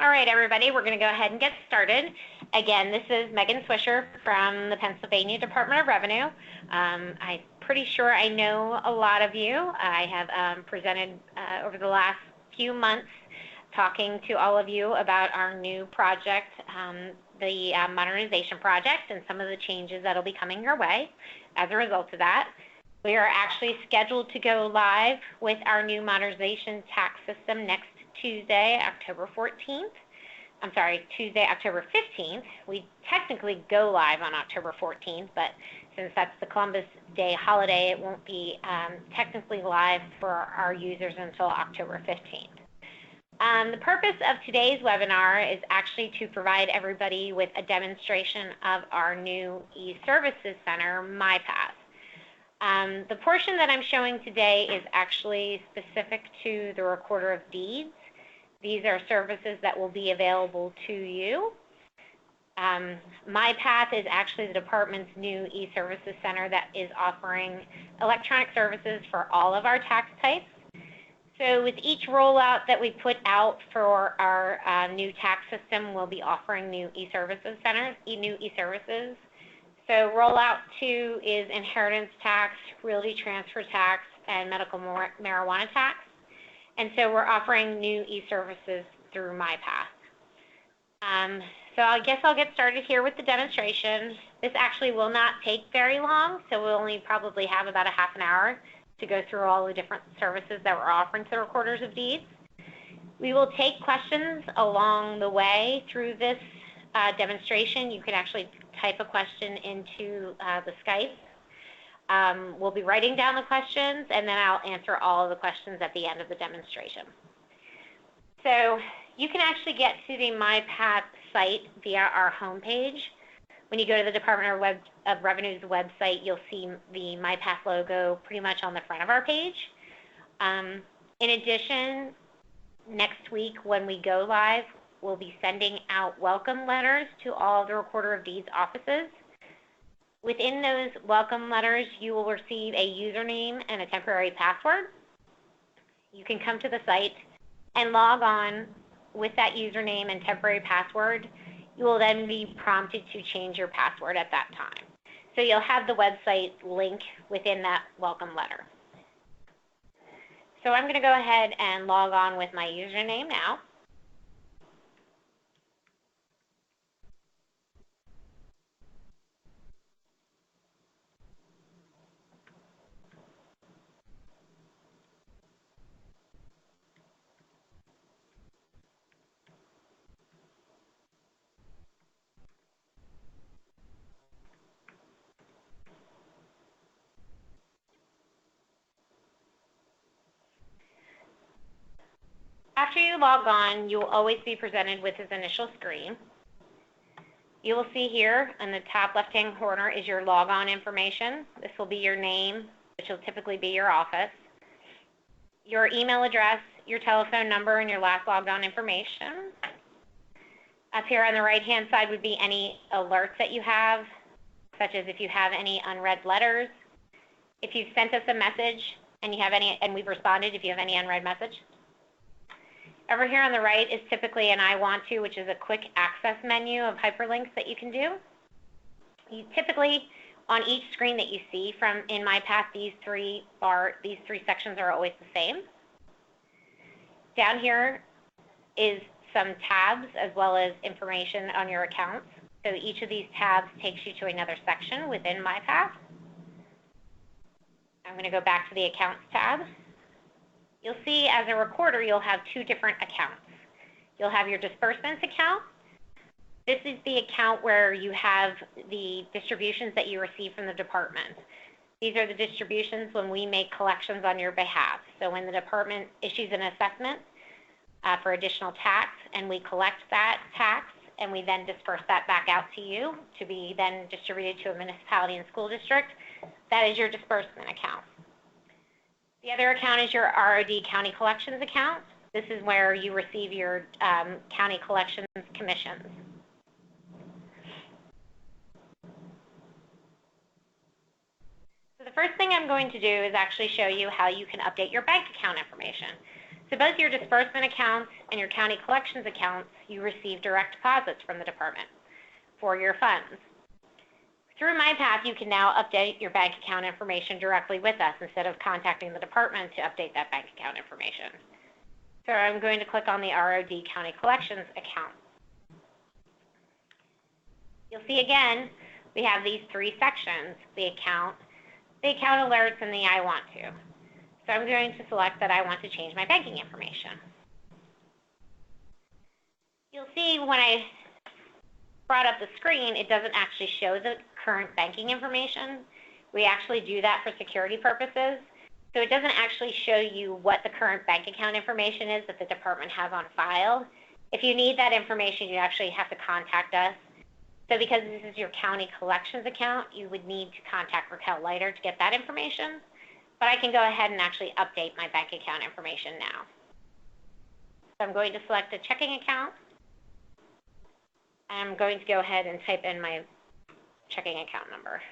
All right, everybody, we're going to go ahead and get started. Again, this is Megan Swisher from the Pennsylvania Department of Revenue. I'm pretty sure I know a lot of you. I have presented over the last few months talking to all of you about our new project, the modernization project, and some of the changes that will be coming your way as a result of that. We are actually scheduled to go live with our new modernization tax system next Tuesday, October 14th. I'm sorry, Tuesday, October 15th. We technically go live on October 14th, but since that's the Columbus Day holiday, it won't be technically live for our users until October 15th. The purpose of today's webinar is actually to provide everybody with a demonstration of our new e-services center, myPATH. The portion that I'm showing today is actually specific to the Recorder of Deeds. These are services that will be available to you. myPATH is actually the department's new e-services center that is offering electronic services for all of our tax types. So with each rollout that we put out for our new tax system, we'll be offering new e-services centers, new e-services. So rollout 2 is inheritance tax, realty transfer tax, and medical marijuana tax. And so we're offering new e-services through myPATH. So I guess I'll get started here with the demonstration. This actually will not take very long, so we'll only probably have about a half an hour to go through all the different services that we're offering to the Recorders of Deeds. We will take questions along the way through this demonstration. You can actually type a question into the Skype. We'll be writing down the questions, and then I'll answer all of the questions at the end of the demonstration. So you can actually get to the myPATH site via our homepage. When you go to the Department of Revenue's website, you'll see the myPATH logo pretty much on the front of our page. In addition, next week when we go live, we'll be sending out welcome letters to all of the Recorder of Deeds offices. Within those welcome letters, you will receive a username and a temporary password. You can come to the site and log on with that username and temporary password. You will then be prompted to change your password at that time. So you'll have the website link within that welcome letter. So I'm going to go ahead and log on with my username now. After you log on, you will always be presented with this initial screen. You will see here in the top left-hand corner is your logon information. This will be your name, which will typically be your office, your email address, your telephone number, and your last logged on information. Up here on the right-hand side would be any alerts that you have, such as if you have any unread letters, if you've sent us a message and you have any, and we've responded if you have any unread message. Over here on the right is typically an I want to, which is a quick access menu of hyperlinks that you can do. You typically, on each screen that you see from in myPATH, these three sections are always the same. Down here is some tabs as well as information on your accounts. So each of these tabs takes you to another section within myPATH. I'm going to go back to the Accounts tab. You'll see as a recorder, you'll have two different accounts. You'll have your disbursements account. This is the account where you have the distributions that you receive from the department. These are the distributions when we make collections on your behalf. So when the department issues an assessment for additional tax and we collect that tax and we then disperse that back out to you to be then distributed to a municipality and school district, that is your disbursement account. The other account is your ROD County Collections account. This is where you receive your county collections commissions. So the first thing I'm going to do is actually show you how you can update your bank account information. So both your disbursement accounts and your county collections accounts, you receive direct deposits from the department for your funds. Through myPATH, you can now update your bank account information directly with us instead of contacting the department to update that bank account information. So I'm going to click on the ROD County Collections account. You'll see again, we have these three sections, the account alerts, and the I want to. So I'm going to select that I want to change my banking information. You'll see when I brought up the screen, it doesn't actually show the current banking information. We actually do that for security purposes. So it doesn't actually show you what the current bank account information is that the department has on file. If you need that information, you actually have to contact us. So because this is your county collections account, you would need to contact Raquel Leiter to get that information. But I can go ahead and actually update my bank account information now. So I'm going to select a checking account. I'm going to go ahead and type in my checking account number.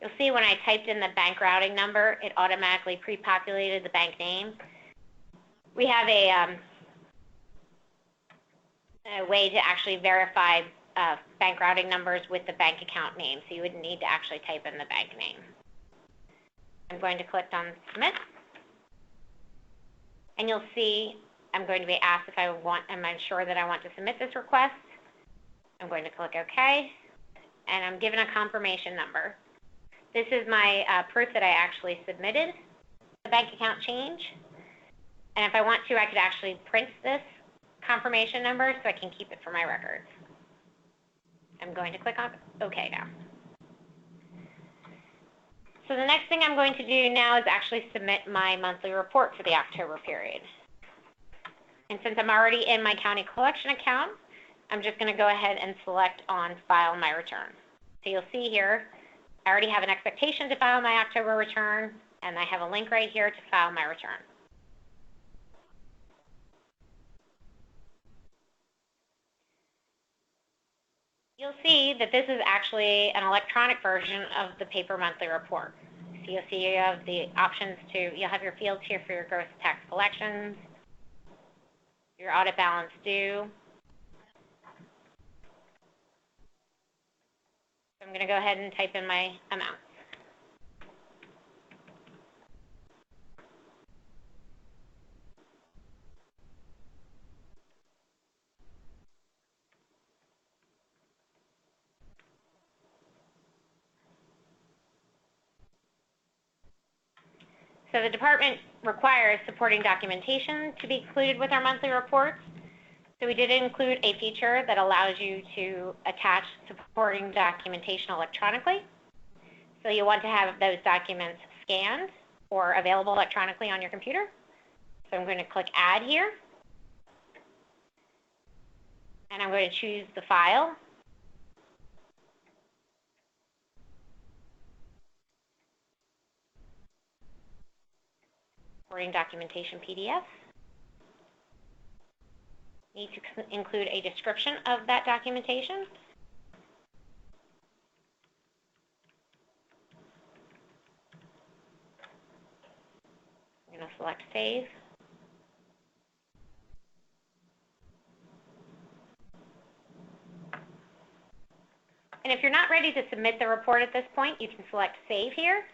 You'll see when I typed in the bank routing number, it automatically pre-populated the bank name. We have a way to actually verify bank routing numbers with the bank account name, so you wouldn't need to actually type in the bank name. I'm going to click on Submit, and you'll see I'm going to be asked if am I sure that I want to submit this request. I'm going to click OK, and I'm given a confirmation number. This is my proof that I actually submitted the bank account change. And if I want to, I could actually print this confirmation number so I can keep it for my records. I'm going to click on OK now. So the next thing I'm going to do now is actually submit my monthly report for the October period. And since I'm already in my county collection account, I'm just going to go ahead and select on File My Return. So you'll see here, I already have an expectation to file my October return, and I have a link right here to file my return. You'll see that this is actually an electronic version of the paper monthly report. So you'll see you have the options you'll have your fields here for your gross tax collections, your audit balance due. So I'm going to go ahead and type in my amounts. So the department requires supporting documentation to be included with our monthly reports. So we did include a feature that allows you to attach supporting documentation electronically. So you want to have those documents scanned or available electronically on your computer. So I'm going to click Add here. And I'm going to choose the file. Supporting documentation PDF. Need to include a description of that documentation. I'm going to select Save. And if you're not ready to submit the report at this point, you can select Save here.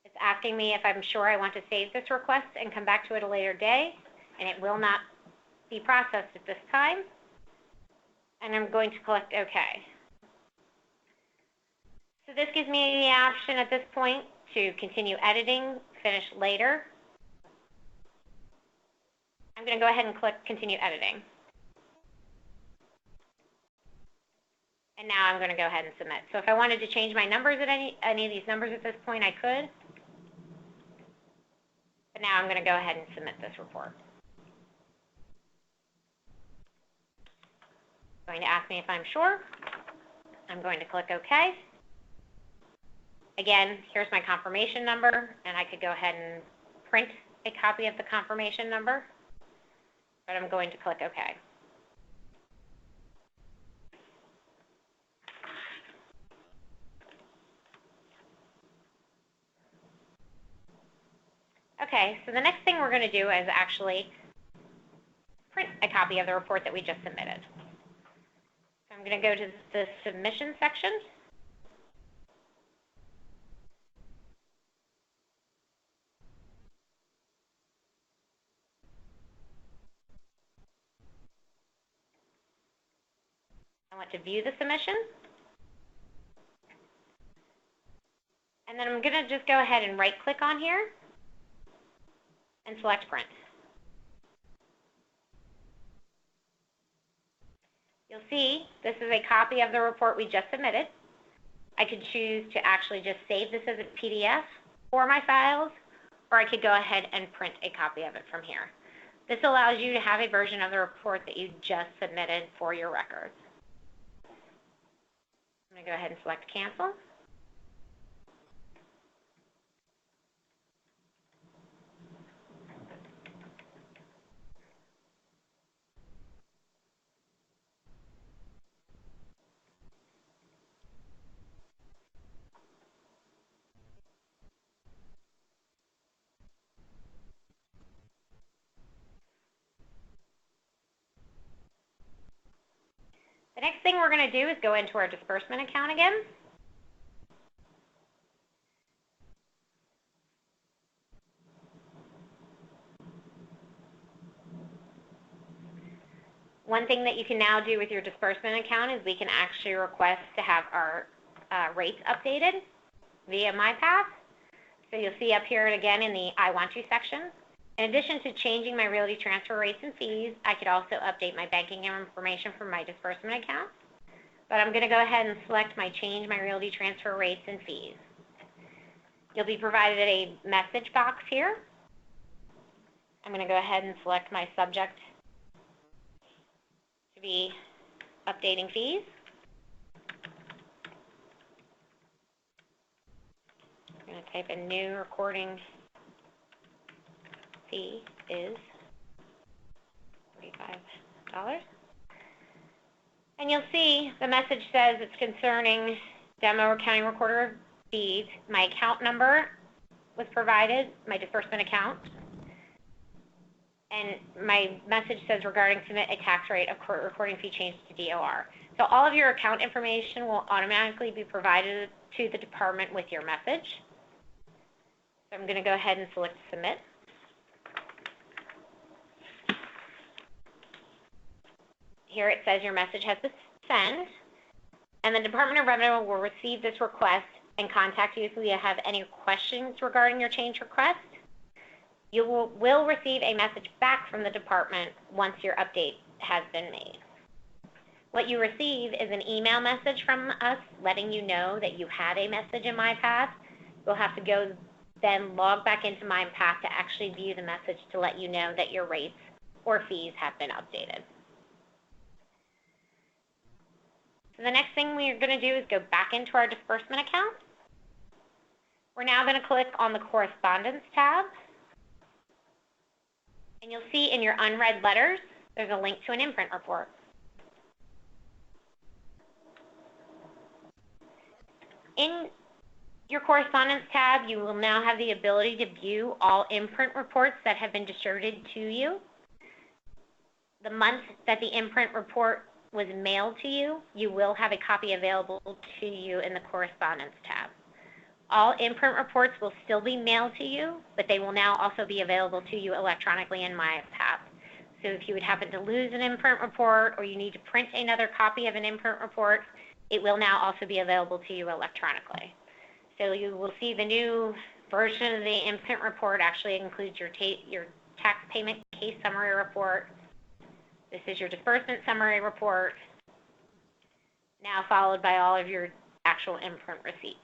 It's asking me if I'm sure I want to save this request and come back to it a later day, and it will not be processed at this time. And I'm going to click OK. So this gives me the option at this point to continue editing, finish later. I'm going to go ahead and click Continue Editing. And now I'm going to go ahead and submit. So if I wanted to change my numbers at any of these numbers at this point, I could. But now I'm going to go ahead and submit this report. It's going to ask me if I'm sure. I'm going to click OK. Again, here's my confirmation number, and I could go ahead and print a copy of the confirmation number, but I'm going to click OK. Okay, so the next thing we're going to do is actually print a copy of the report that we just submitted. So I'm going to go to the submission section. I want to view the submission. And then I'm going to just go ahead and right-click on here and select Print. You'll see this is a copy of the report we just submitted. I could choose to actually just save this as a PDF for my files, or I could go ahead and print a copy of it from here. This allows you to have a version of the report that you just submitted for your records. I'm going to go ahead and select Cancel. The next thing we're going to do is go into our disbursement account again. One thing that you can now do with your disbursement account is we can actually request to have our rates updated via myPATH. So you'll see up here again in the I Want To section. In addition to changing my realty transfer rates and fees, I could also update my banking information from my disbursement account. But I'm going to go ahead and select my Change My Realty Transfer Rates and Fees. You'll be provided a message box here. I'm going to go ahead and select my subject to be updating fees. I'm going to type in new recording fee is $45. And you'll see the message says it's concerning Demo County Recorder of Deeds. My account number was provided, my disbursement account. And my message says regarding submit a tax rate of court recording fee change to DOR. So all of your account information will automatically be provided to the department with your message. So I'm going to go ahead and select Submit. Here it says your message has been sent, and the Department of Revenue will receive this request and contact you if you have any questions regarding your change request. You will receive a message back from the department once your update has been made. What you receive is an email message from us letting you know that you had a message in myPATH. You'll have to go then log back into myPATH to actually view the message to let you know that your rates or fees have been updated. So the next thing we're going to do is go back into our disbursement account. We're now going to click on the Correspondence tab. And you'll see in your unread letters, there's a link to an imprint report. In your Correspondence tab, you will now have the ability to view all imprint reports that have been distributed to you. The month that the imprint report was mailed to you, you will have a copy available to you in the Correspondence tab. All imprint reports will still be mailed to you, but they will now also be available to you electronically in myPATH. So if you would happen to lose an imprint report or you need to print another copy of an imprint report, it will now also be available to you electronically. So you will see the new version of the imprint report actually includes your tax payment case summary report. This is your disbursement summary report, now followed by all of your actual imprint receipts.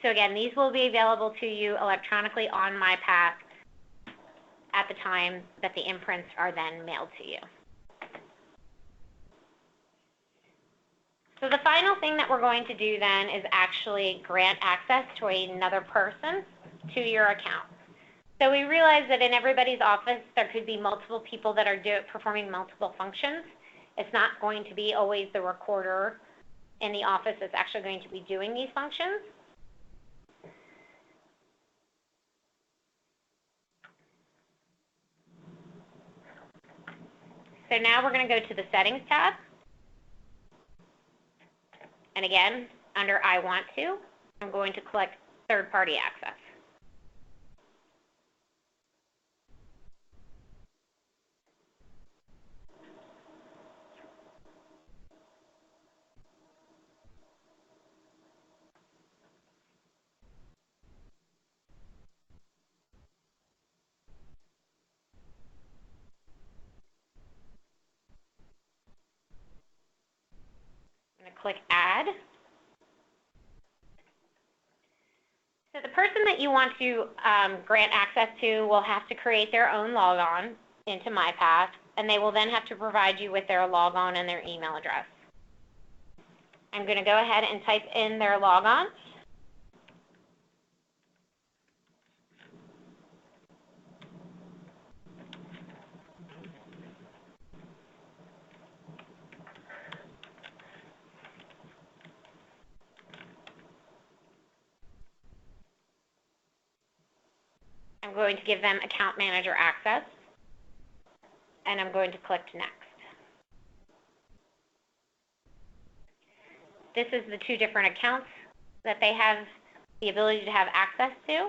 So again, these will be available to you electronically on myPATH at the time that the imprints are then mailed to you. So the final thing that we're going to do then is actually grant access to another person to your account. So we realize that in everybody's office, there could be multiple people that are performing multiple functions. It's not going to be always the recorder in the office that's actually going to be doing these functions. So now we're going to go to the Settings tab. And again, under I want to, I'm going to click Third-Party Access. I'm going to click Add. So the person that you want to grant access to will have to create their own logon into myPATH, and they will then have to provide you with their logon and their email address. I'm going to go ahead and type in their logon. I'm going to give them account manager access, and I'm going to click Next. This is the two different accounts that they have the ability to have access to.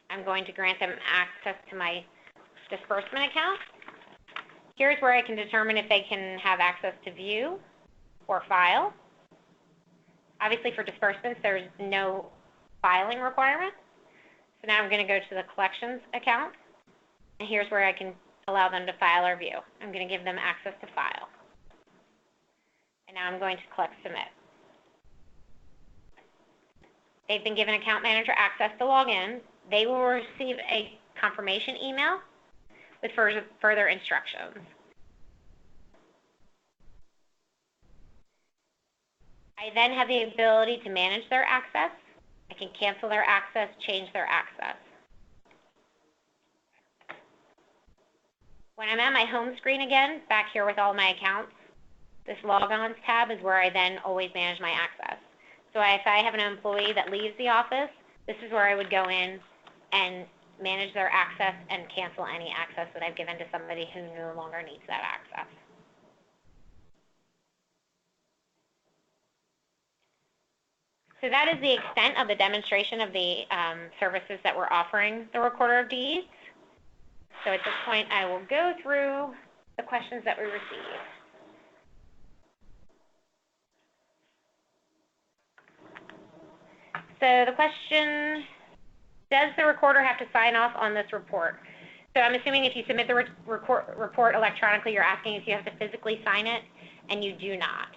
I'm going to grant them access to my disbursement account. Here's where I can determine if they can have access to view or file. Obviously for disbursements, there's no filing requirement. So now I'm going to go to the collections account, and here's where I can allow them to file or view. I'm going to give them access to file. And now I'm going to click Submit. They've been given account manager access to log in. They will receive a confirmation email with further instructions. I then have the ability to manage their access. I can cancel their access, change their access. When I'm at my home screen again, back here with all my accounts, this Logons tab is where I then always manage my access. So if I have an employee that leaves the office, this is where I would go in and manage their access and cancel any access that I've given to somebody who no longer needs that access. So that is the extent of the demonstration of the services that we're offering the Recorder of Deeds. So at this point, I will go through the questions that we received. So the question, does the recorder have to sign off on this report? So I'm assuming if you submit the report electronically, you're asking if you have to physically sign it, and you do not.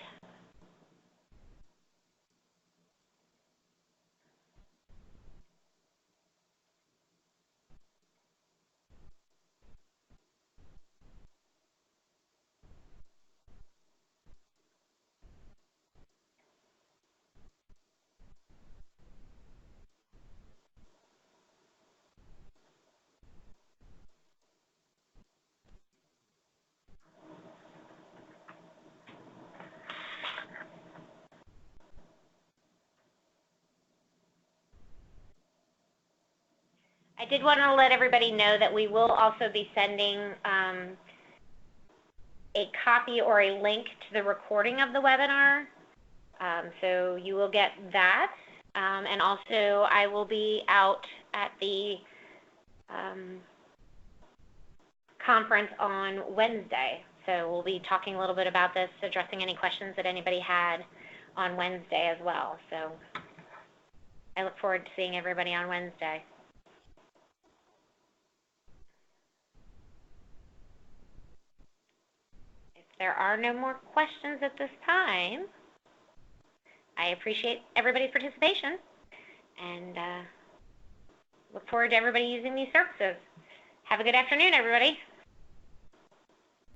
I did want to let everybody know that we will also be sending a copy or a link to the recording of the webinar. So you will get that. And also I will be out at the conference on Wednesday. So we'll be talking a little bit about this, addressing any questions that anybody had on Wednesday as well. So I look forward to seeing everybody on Wednesday. If there are no more questions at this time, I appreciate everybody's participation and look forward to everybody using these services. Have a good afternoon, everybody.